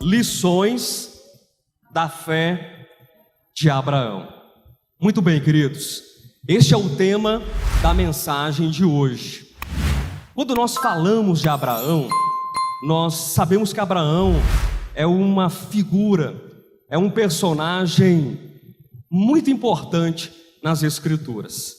lições da fé de Abraão. Muito bem, queridos, este é o tema da mensagem de hoje. Quando nós falamos de Abraão, nós sabemos que Abraão é uma figura, é um personagem muito importante nas Escrituras.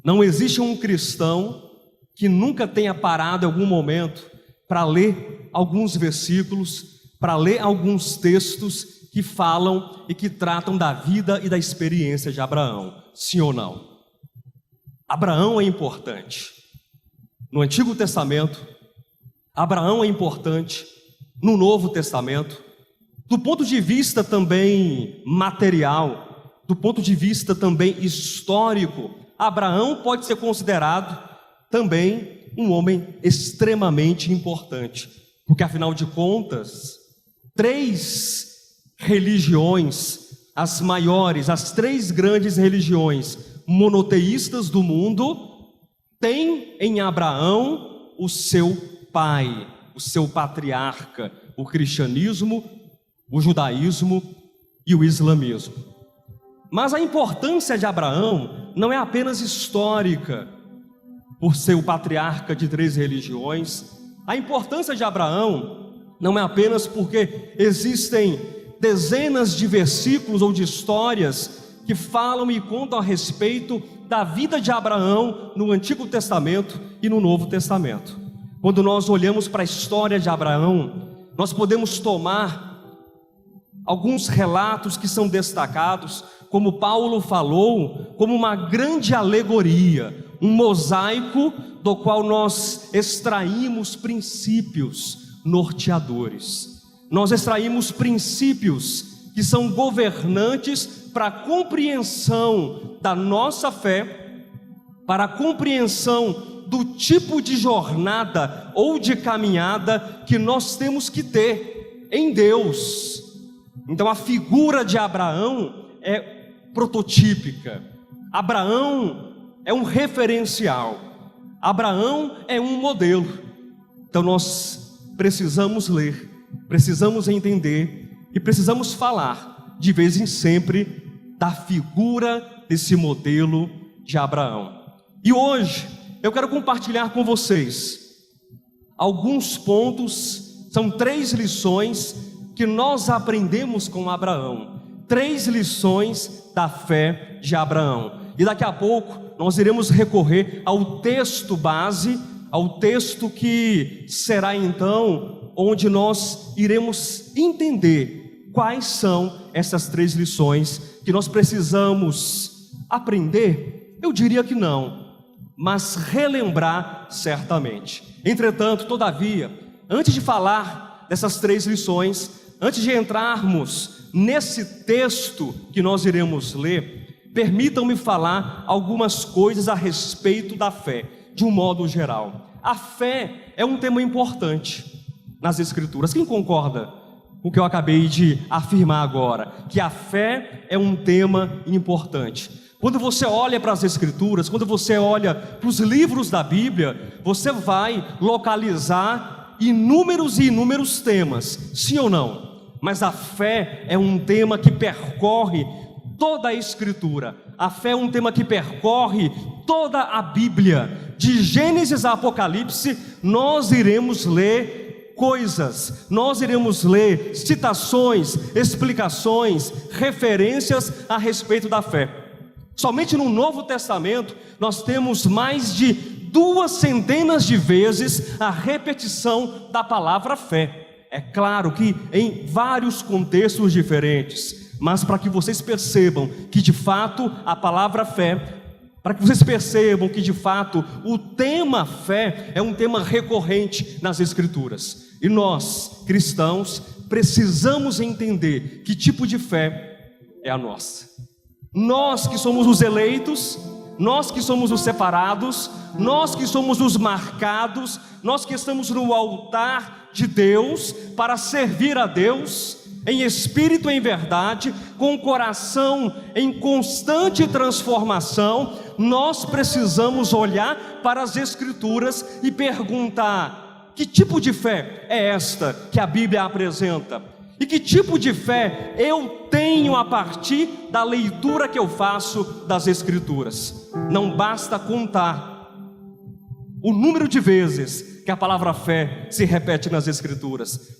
Não existe um cristão que nunca tenha parado em algum momento para ler alguns versículos, para ler alguns textos que falam e que tratam da vida e da experiência de Abraão. Sim ou não? Abraão é importante. No Antigo Testamento, Abraão é importante. No Novo Testamento, do ponto de vista também material, do ponto de vista também histórico, Abraão pode ser considerado também um homem extremamente importante, porque afinal de contas, 3 religiões, as maiores, as 3 grandes religiões monoteístas do mundo, têm em Abraão o seu pai, o seu patriarca, o cristianismo, o judaísmo e o islamismo. Mas a importância de Abraão não é apenas histórica, por ser o patriarca de 3 religiões. A importância de Abraão não é apenas porque existem dezenas de versículos ou de histórias que falam e contam a respeito da vida de Abraão no Antigo Testamento e no Novo Testamento. Quando nós olhamos para a história de Abraão, nós podemos tomar alguns relatos que são destacados, como Paulo falou, como uma grande alegoria, um mosaico do qual nós extraímos princípios norteadores. Nós extraímos princípios que são governantes para a compreensão da nossa fé, para a compreensão do tipo de jornada ou de caminhada que nós temos que ter em Deus. Então a figura de Abraão é prototípica. Abraão é um referencial. Abraão é um modelo. Então nós precisamos ler, precisamos entender e precisamos falar de vez em sempre da figura desse modelo de Abraão. E hoje eu quero compartilhar com vocês alguns pontos, são 3 lições que nós aprendemos com Abraão. 3 lições da fé de Abraão. E daqui a pouco nós iremos recorrer ao texto base, ao texto que será então onde nós iremos entender quais são essas 3 lições que nós precisamos aprender. Eu diria que não, mas relembrar certamente. Entretanto, todavia, antes de falar dessas 3 lições, antes de entrarmos nesse texto que nós iremos ler, permitam-me falar algumas coisas a respeito da fé, de um modo geral. A fé é um tema importante nas Escrituras. Quem concorda com o que eu acabei de afirmar agora? Que a fé é um tema importante. Quando você olha para as Escrituras, quando você olha para os livros da Bíblia, você vai localizar inúmeros e inúmeros temas, sim ou não? Mas a fé é um tema que percorre toda a Escritura. A fé é um tema que percorre toda a Bíblia. De Gênesis a Apocalipse, nós iremos ler coisas, nós iremos ler citações, explicações, referências a respeito da fé. Somente no Novo Testamento, nós temos mais de 200 de vezes a repetição da palavra fé. É claro que em vários contextos diferentes, mas para que vocês percebam que de fato a palavra fé, para que vocês percebam que de fato o tema fé é um tema recorrente nas Escrituras. E nós, cristãos, precisamos entender que tipo de fé é a nossa. Nós que somos os eleitos, nós que somos os separados, nós que somos os marcados, nós que estamos no altar de Deus para servir a Deus em espírito e em verdade, com o coração em constante transformação, nós precisamos olhar para as Escrituras e perguntar: que tipo de fé é esta que a Bíblia apresenta? E que tipo de fé eu tenho a partir da leitura que eu faço das Escrituras? Não basta contar o número de vezes que a palavra fé se repete nas Escrituras.